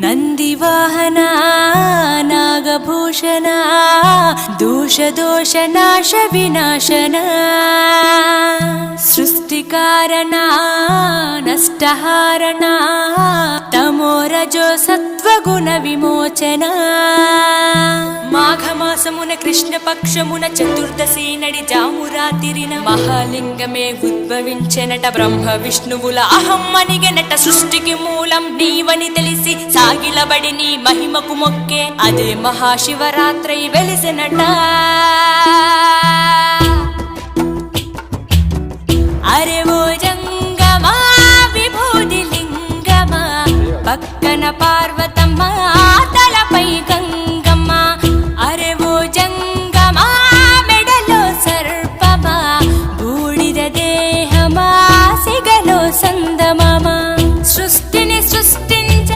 ನಂದಿವಾಹನ ನಾಗಭೂಷಣ ದೋಷ ದೋಷ ನಾಶ ವಿನಾಶನ ಸೃಷ್ಟಿಕಾರಣ ನಷ್ಟಹಾರಣ తమోరజో సత్వగుణ విమోచన మాఘమాసమున కృష్ణపక్షమున చతుర్దశి నడి జామురాతిరిన మహాలింగమే ఉద్భవించెనట బ్రహ్మ విష్ణువుల అహం అనిగెనట సృష్టికి మూలం నీవని తెలిసి సాగిలబడి నీ మహిమకు మొక్కే అదే మహాశివరాత్రి వెలిసెనట అరే ఓ జంగమా విభూతి లింగమా పక్కన పార్వతి